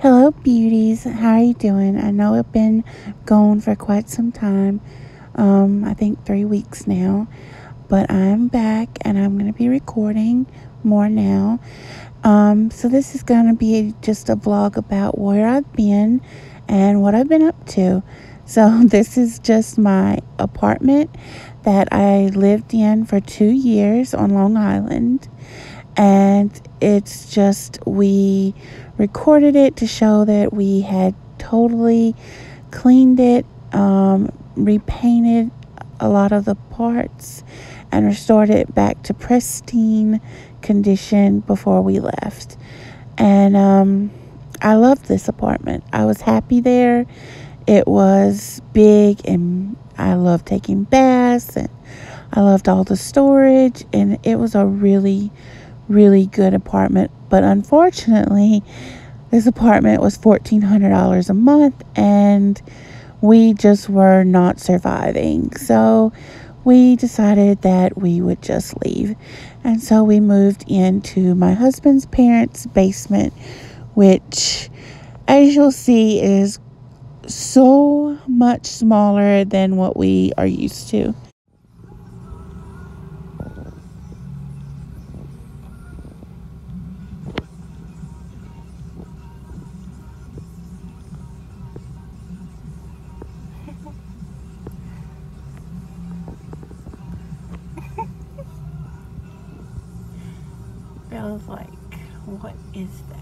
Hello, beauties. How are you doing? I know I've been gone for quite some time. I think 3 weeks now, but I'm back and I'm going to be recording more now. So this is going to be just a vlog about where I've been and what I've been up to. So this is just my apartment that I lived in for 2 years on Long Island. And it's just, we recorded it to show that we had totally cleaned it, repainted a lot of the parts, and restored it back to pristine condition before we left. And I loved this apartment. I was happy there. It was big, and I loved taking baths, and I loved all the storage, and it was a really good apartment. But unfortunately, this apartment was $1,400 a month, and we just were not surviving. So we decided that we would just leave. And so we moved into my husband's parents' basement, which, as you'll see, is so much smaller than what we are used to. Feels like, what is that?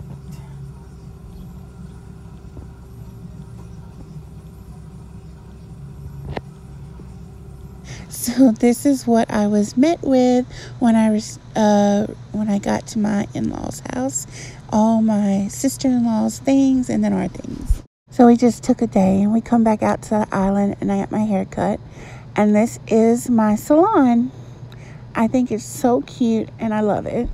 So this is what I was met with when I got to my in-laws' house. All my sister-in-law's things and then our things. So we just took a day and we come back out to the island and I got my hair cut. And this is my salon. I think it's so cute and I love it.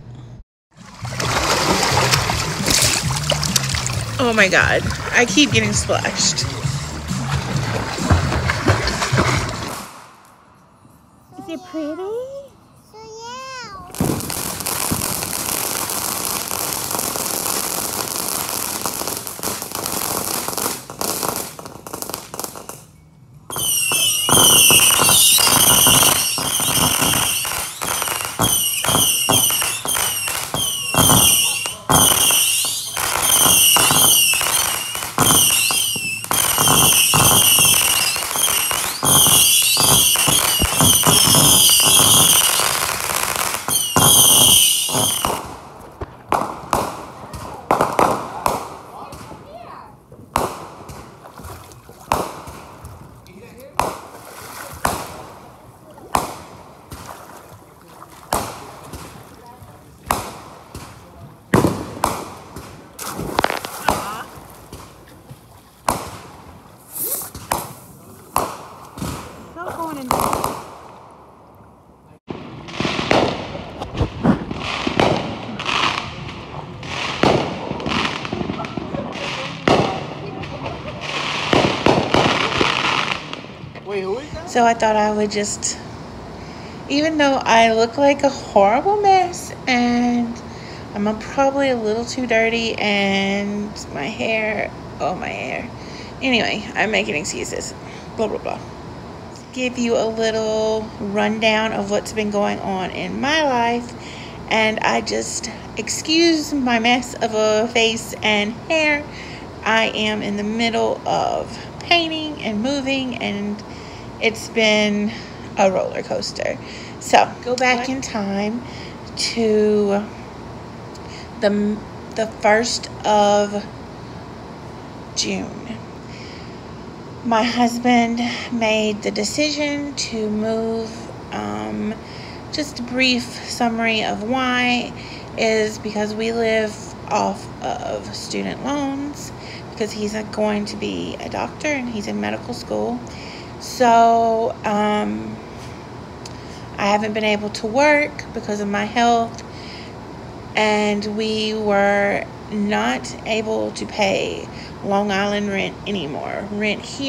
Oh my God, I keep getting splashed. Is it pretty? So yeah. So I thought I would just, even though I look like a horrible mess and I'm probably a little too dirty and my hair, Anyway, I'm making excuses, blah, blah, blah. Give you a little rundown of what's been going on in my life. And I just, excuse my mess of a face and hair. I am in the middle of painting and moving, and it's been a roller coaster. So go back in time to the 1st of June. My husband made the decision to move. Just a brief summary of why is because we live off of student loans, because he's going to be a doctor and he's in medical school. So I haven't been able to work because of my health, and we were not able to pay Long Island rent anymore. Rent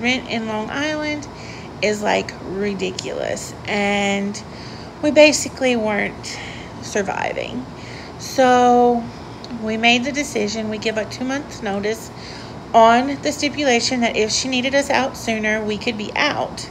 in Long Island is like ridiculous, and we basically weren't surviving. So we made the decision. We give a 2 months notice on the stipulation that if she needed us out sooner, we could be out.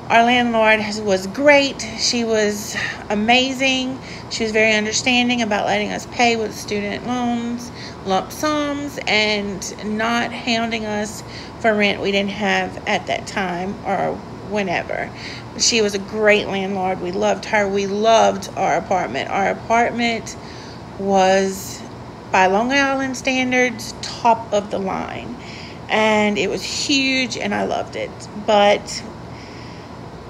Our landlord was great. She was amazing. She was very understanding about letting us pay with student loans, lump sums, and not hounding us for rent we didn't have at that time or whenever. She was a great landlord. We loved her. We loved our apartment. Our apartment was, by Long Island standards, top of the line. And it was huge, and I loved it. But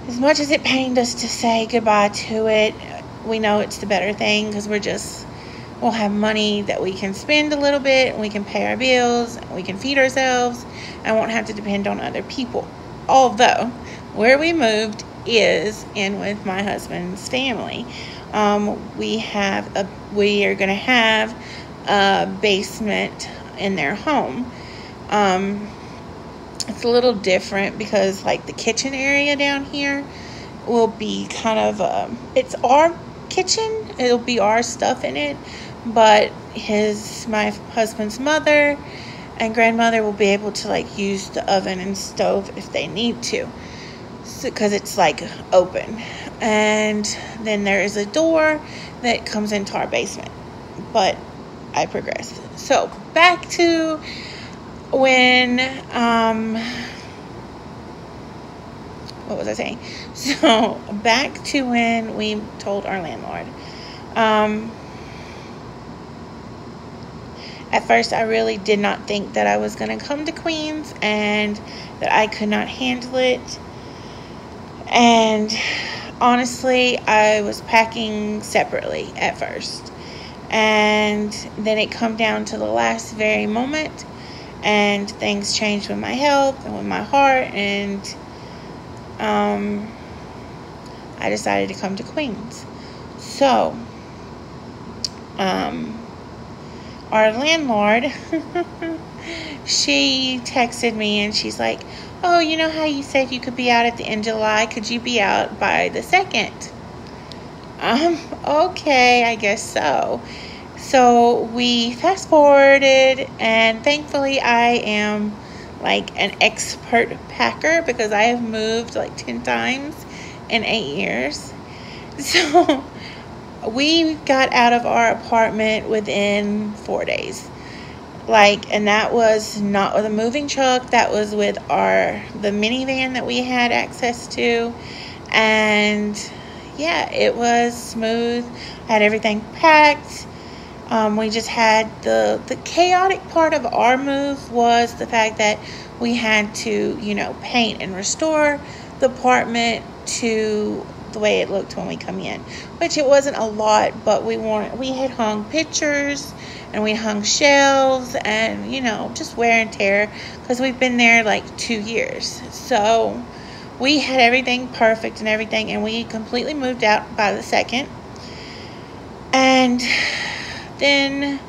as much as it pained us to say goodbye to it, we know it's the better thing because we'll have money that we can spend a little bit, and we can pay our bills, and we can feed ourselves, and won't have to depend on other people. Although, where we moved is in with my husband's family. We are going to have a basement in their home. It's a little different because like the kitchen area down here will be kind of it's our kitchen. It'll be our stuff in it, but my husband's mother and grandmother will be able to like use the oven and stove if they need to, because it's like open. And then there is a door that comes into our basement, but I progressed. So back to when what was I saying? So back to when we told our landlord. At first, I really did not think that I was going to come to Queens and that I could not handle it. And honestly, I was packing separately at first. And then it come down to the last very moment, and things changed with my health and with my heart, and I decided to come to Queens. So, our landlord, she texted me and she's like, oh, you know how you said you could be out at the end of July? Could you be out by the 2nd? Okay, I guess so. So we fast forwarded, and thankfully I am like an expert packer because I have moved like 10 times in 8 years. So we got out of our apartment within 4 days. And that was not with a moving truck. That was with the minivan that we had access to. And yeah, it was smooth. I had everything packed. We just had the chaotic part of our move was the fact that we had to, paint and restore the apartment to the way it looked when we come in, which it wasn't a lot, but we had hung pictures and we hung shelves and, just wear and tear because we've been there like 2 years. So we had everything perfect and everything, and we completely moved out by the 2nd. And then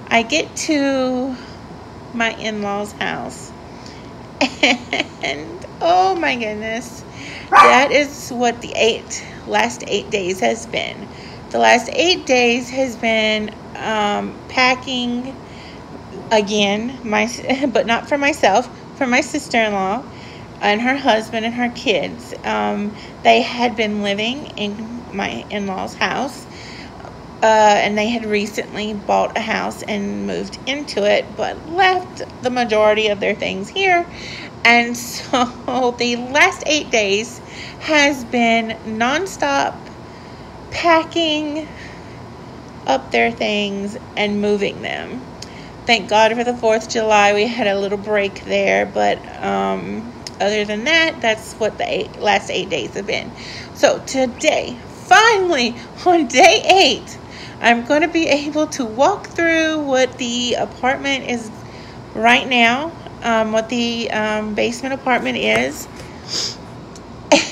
I get to my in-laws' house, and oh my goodness, that is what the last 8 days has been. The last 8 days has been packing again, but not for myself, for my sister-in-law and her husband and her kids. They had been living in my in-laws' house, and they had recently bought a house and moved into it, but left the majority of their things here. And so the last 8 days has been nonstop packing up their things and moving them. Thank God for the 4th of July. We had a little break there, but other than that, that's what the last 8 days have been. So today, finally, on day 8, I'm going to be able to walk through what the apartment is right now, what the basement apartment is.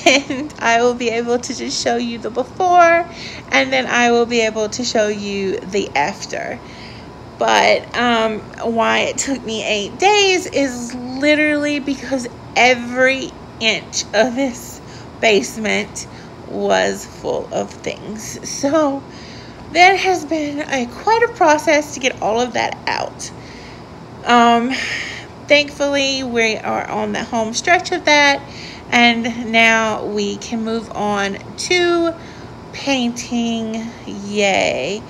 And I will be able to just show you the before, and then I will be able to show you the after. But why it took me 8 days is literally because every inch of this basement was full of things. So that has been quite a process to get all of that out. Thankfully, we are on the home stretch of that, and now we can move on to painting. Yay.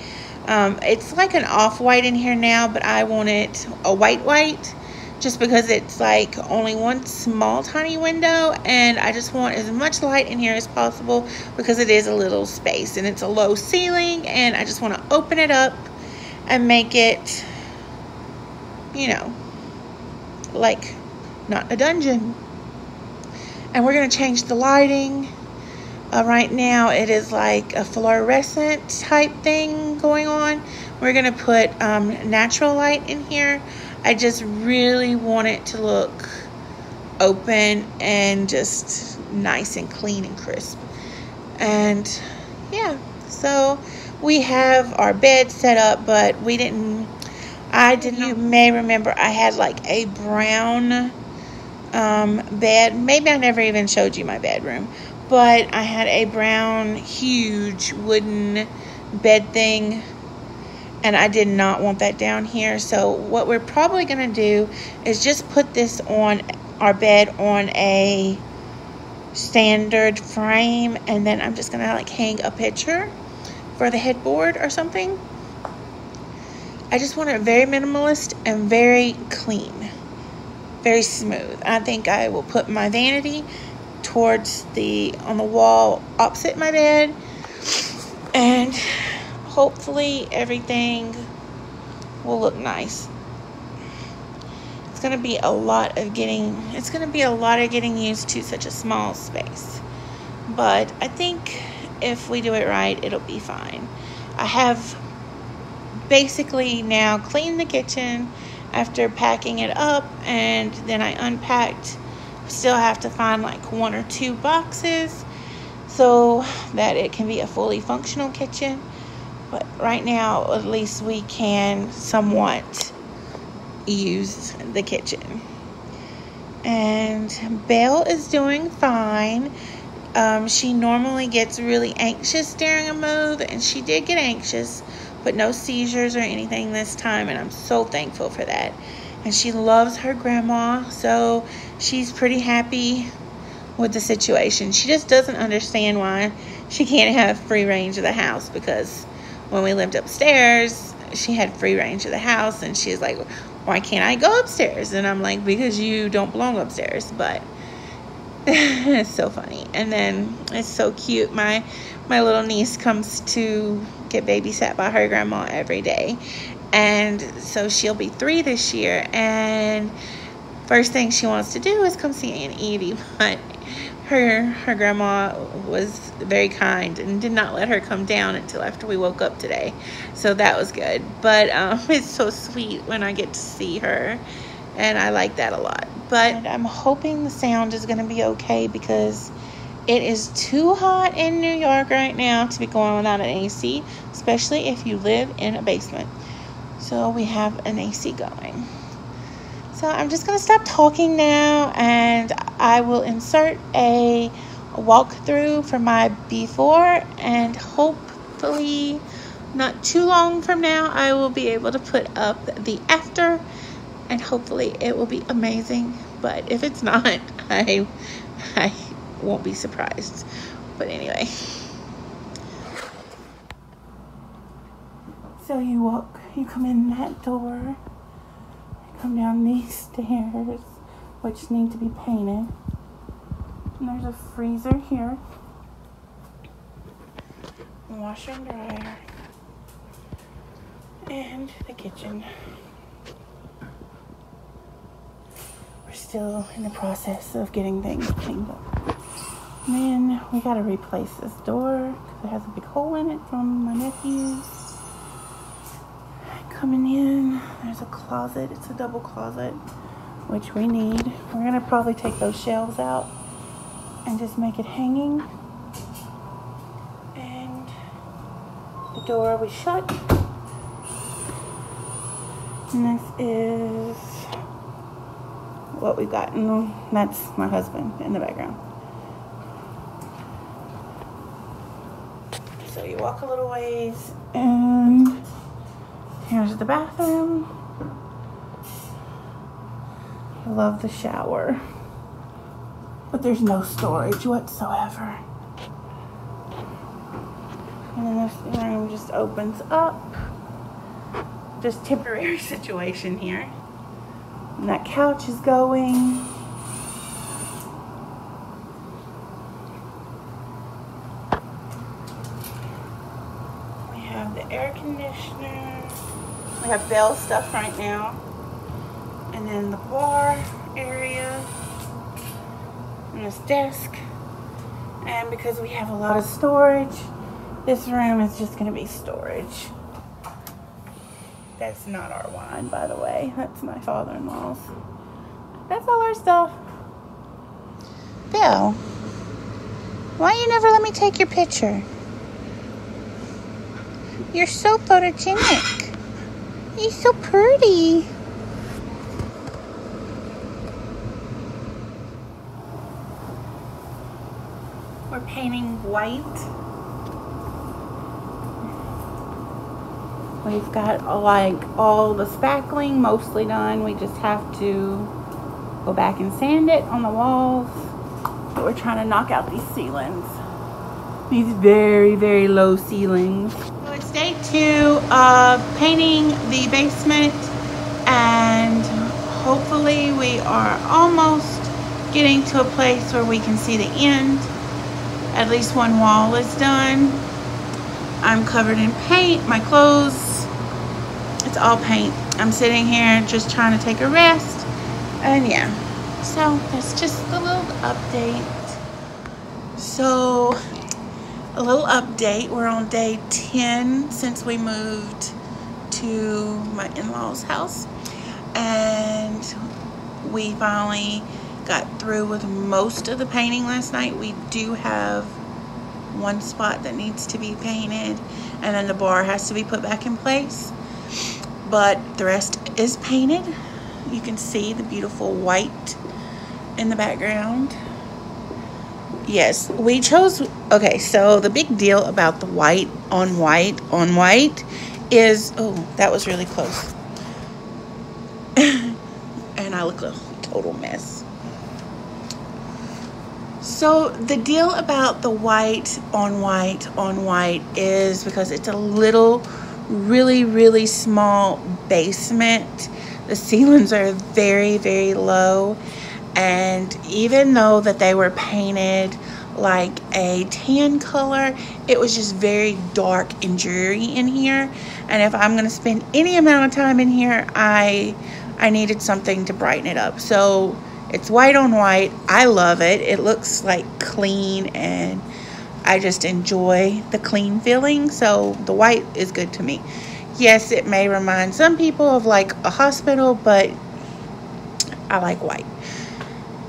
It's like an off-white in here now, but I want it a white just because it's like only one small tiny window, and I just want as much light in here as possible because it is a little space and it's a low ceiling, and I just want to open it up and make it, you know, like not a dungeon. And we're going to change the lighting. Right now it is like a fluorescent type thing going on. We're going to put natural light in here. I just really want it to look open and just nice and clean and crisp. And yeah, so we have our bed set up, but you may remember I had like a brown bed. Maybe I never even showed you my bedroom, but I had a brown huge wooden bed thing, and I did not want that down here. So what we're probably going to do is just put this on our bed on a standard frame, and then I'm just going to like hang a picture for the headboard or something. I just want it very minimalist and very clean, very smooth. I think I will put my vanity on the wall opposite my bed, and hopefully everything will look nice. It's going to be a lot of getting used to such a small space, but I think if we do it right, it'll be fine. I have basically now cleaned the kitchen after packing it up, and then I unpacked. Still have to find like 1 or 2 boxes so that it can be a fully functional kitchen. But right now, at least we can somewhat use the kitchen. And Belle is doing fine. She normally gets really anxious during a move, and she did get anxious, but no seizures or anything this time, and I'm so thankful for that. And she loves her grandma, so she's pretty happy with the situation. She just doesn't understand why she can't have free range of the house, because when we lived upstairs, she had free range of the house, and she's like, why can't I go upstairs? And I'm like, because you don't belong upstairs. But it's so funny. And then it's so cute. My little niece comes to get babysat by her grandma every day, and so she'll be 3 this year, and first thing she wants to do is come see Aunt Evie. But her grandma was very kind and did not let her come down until after we woke up today, so that was good. But it's so sweet when I get to see her, and I like that a lot. But I'm hoping the sound is going to be okay, because it is too hot in New York right now to be going without an AC, especially if you live in a basement. So we have an AC going. So I'm just going to stop talking now, and I will insert a walkthrough for my before, and hopefully not too long from now I will be able to put up the after, and hopefully it will be amazing. But if it's not, I won't be surprised. But anyway, so you come in that door, come down these stairs, which need to be painted, and there's a freezer here, washer and dryer, and the kitchen. We're still in the process of getting things cleaned up. And then we gotta replace this door because it has a big hole in it from my nephew's. Coming in, there's a closet. It's a double closet, which we need. We're gonna probably take those shelves out and just make it hanging. And the door we shut. And this is what we've got. And that's my husband in the background. So you walk a little ways, and here's the bathroom. I love the shower, but there's no storage whatsoever. And then this room just opens up. Just temporary situation here. And that couch is going. We have the air conditioner. We have Bell stuff right now. And then the bar area. And this desk. And because we have a lot of storage, this room is just going to be storage. That's not our wine, by the way. That's my father-in-law's. That's all our stuff. Bill, why you never let me take your picture? You're so photogenic. You're so pretty. We're painting white. We've got like all the spackling mostly done. We just have to go back and sand it on the walls. But we're trying to knock out these ceilings. These very, very low ceilings. So it's day 2 of painting the basement, and hopefully we are almost getting to a place where we can see the end. At least one wall is done. I'm covered in paint, my clothes. It's all paint. I'm sitting here just trying to take a rest. And yeah, so that's just a little update. So, a little update. We're on day 10 since we moved to my in-laws' house. And we finally got through with most of the painting last night. We do have one spot that needs to be painted, and then the bar has to be put back in place. But the rest is painted. You can see the beautiful white in the background. Yes, we chose, okay, so the big deal about the white on white on white is, oh, that was really close. And I look a total mess. So the deal about the white on white on white is because it's a little really, really small basement. The ceilings are very, very low, and even though that they were painted like a tan color, it was just very dark and dreary in here. And if I'm going to spend any amount of time in here, I needed something to brighten it up. So it's white on white. I love it. It looks like clean, and I just enjoy the clean feeling, so the white is good to me. Yes, it may remind some people of like a hospital, but I like white.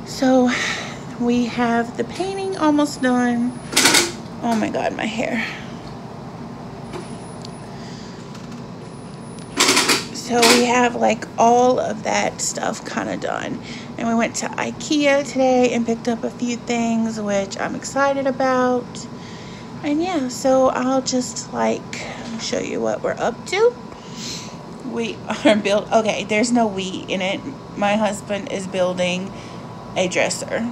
So we have the painting almost done. Oh my God, my hair. So we have like all of that stuff kind of done. And we went to IKEA today and picked up a few things, which I'm excited about. And yeah, so I'll just like show you what we're up to. We are okay, there's no we in it. My husband is building a dresser.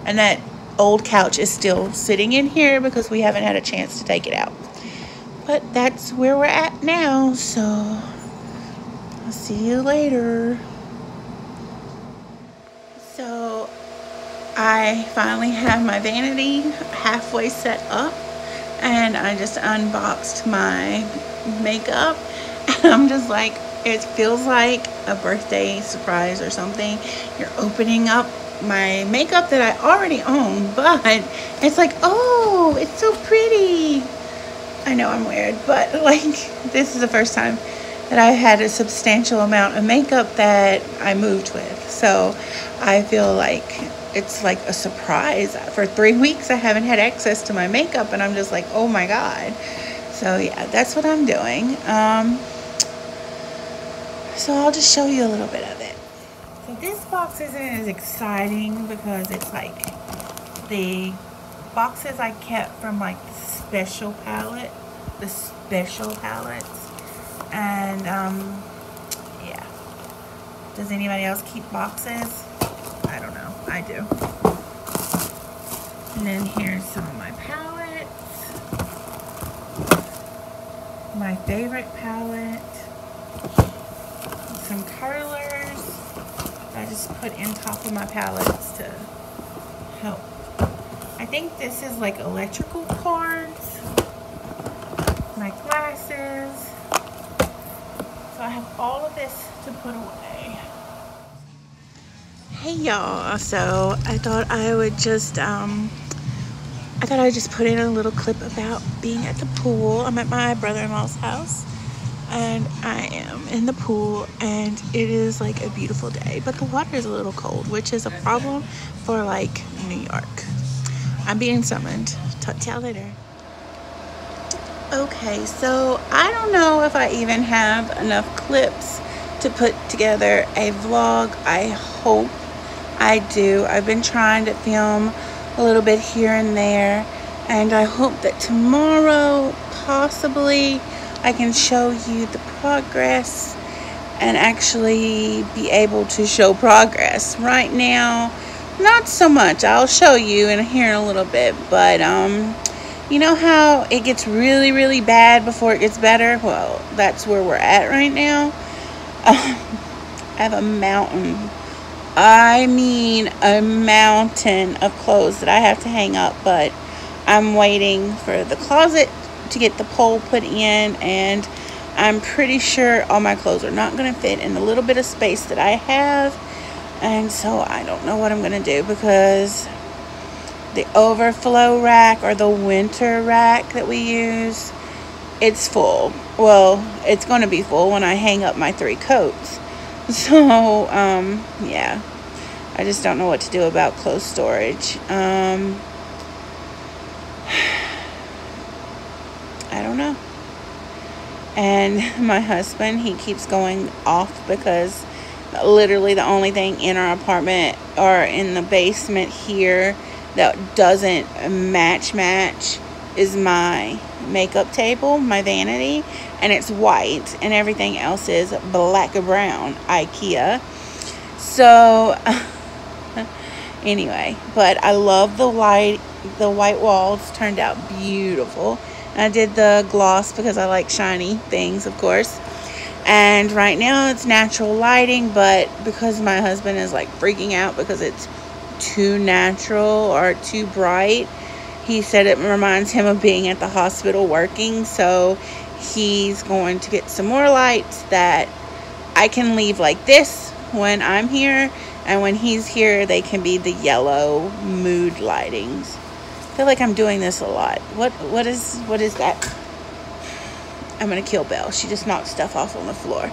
And that old couch is still sitting in here because we haven't had a chance to take it out. But that's where we're at now, so I'll see you later. So I finally have my vanity halfway set up, and I just unboxed my makeup, and I'm just like, it feels like a birthday surprise or something. You're opening up my makeup that I already own, but it's like, oh, it's so pretty. I know I'm weird, but like, this is the first time that I've had a substantial amount of makeup that I moved with. So I feel like it's like a surprise. For 3 weeks I haven't had access to my makeup, and I'm just like, oh my God. So yeah, that's what I'm doing. So I'll just show you a little bit of it. So this box isn't as exciting because it's like the boxes I kept from like special palette, the special palettes. And yeah. Does anybody else keep boxes? I don't know. I do. And then here's some of my palettes. My favorite palette. Some curlers I just put in top of my palettes to help. I think this is like electrical cords. My glasses. So I have all of this to put away. Hey y'all, so I thought I would just put in a little clip about being at the pool. I'm at my brother-in-law's house and I am in the pool and it is like a beautiful day, but the water is a little cold, which is a problem for like New York. I'm being summoned. Talk to y'all later. Okay, so I don't know if I even have enough clips to put together a vlog. I hope I do. I've been trying to film a little bit here and there, and I hope that tomorrow possibly I can show you the progress and actually be able to show progress. Right now, not so much. I'll show you in here in a little bit, but you know how it gets really, really bad before it gets better? Well, that's where we're at right now. I have a mountain. I mean a mountain of clothes that I have to hang up, but I'm waiting for the closet to get the pole put in, and I'm pretty sure all my clothes are not going to fit in the little bit of space that I have, and so I don't know what I'm going to do because the overflow rack or the winter rack that we use, it's full. Well, it's going to be full when I hang up my 3 coats. So, yeah, I just don't know what to do about clothes storage. I don't know. And my husband, he keeps going off because literally the only thing in our apartment or in the basement here that doesn't match is my makeup table, my vanity, and it's white, and everything else is black or brown, IKEA. So anyway, but I love the white walls turned out beautiful. I did the gloss because I like shiny things, of course. And right now it's natural lighting, but because my husband is like freaking out because it's too natural or too bright, he said it reminds him of being at the hospital working. So he's going to get some more lights that I can leave like this when I'm here, and when he's here they can be the yellow mood lightings. I feel like I'm doing this a lot. What is that? I'm gonna kill Belle. She just knocked stuff off on the floor.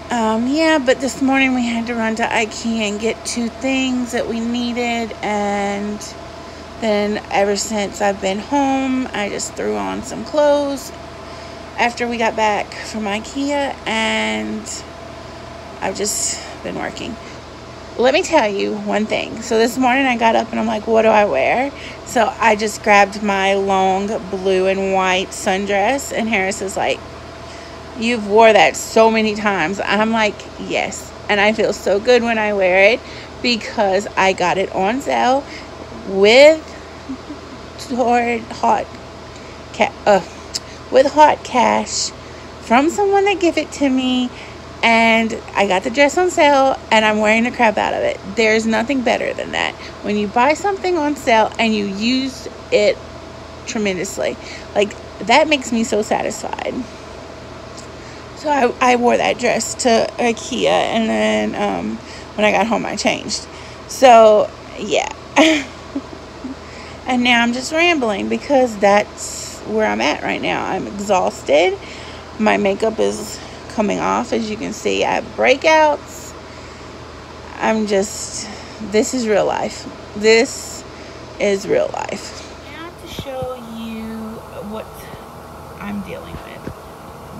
Yeah, but this morning we had to run to IKEA and get 2 things that we needed, and then ever since I've been home, I just threw on some clothes after we got back from IKEA, and I've just been working. Let me tell you one thing. So this morning I got up and I'm like, what do I wear? So I just grabbed my long blue and white sundress, and Harris is like, you've wore that so many times. I'm like, yes. And I feel so good when I wear it because I got it on sale with hot cash from someone that gave it to me. And I got the dress on sale, and I'm wearing the crap out of it. There's nothing better than that. When you buy something on sale and you use it tremendously, like, that makes me so satisfied. So I wore that dress to IKEA, and then when I got home I changed. So yeah. And now I'm just rambling because that's where I'm at right now. I'm exhausted. My makeup is coming off, as you can see. I have breakouts. This is real life. This is real life. Now to show you what I'm dealing with.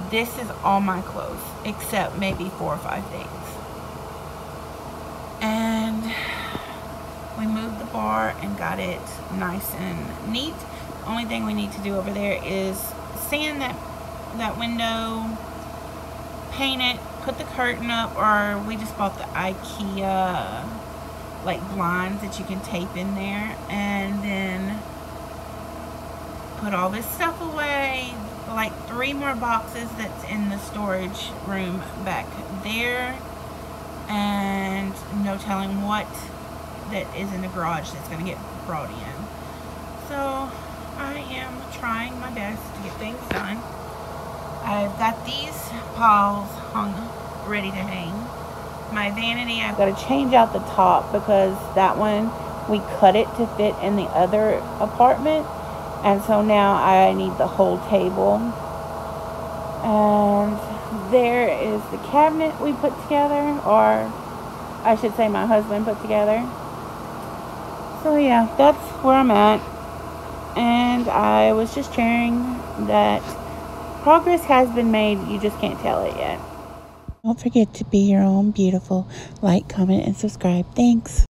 This is all my clothes except maybe 4 or 5 things. And we moved the bar and got it nice and neat. Only thing we need to do over there is sand that window, paint it, put the curtain up, or we just bought the IKEA like blinds that you can tape in there, and then put all this stuff away, like 3 more boxes that's in the storage room back there, and no telling what that is in the garage that's going to get brought in. So I am trying my best to get things done. I've got these piles hung ready to hang. My vanity, I've got to change out the top because that one we cut it to fit in the other apartment, and so now I need the whole table. And there is the cabinet we put together, or I should say my husband put together. So yeah, that's where I'm at. And I was just sharing that progress has been made, you just can't tell it yet. Don't forget to be your own beautiful. Like, comment, and subscribe. Thanks.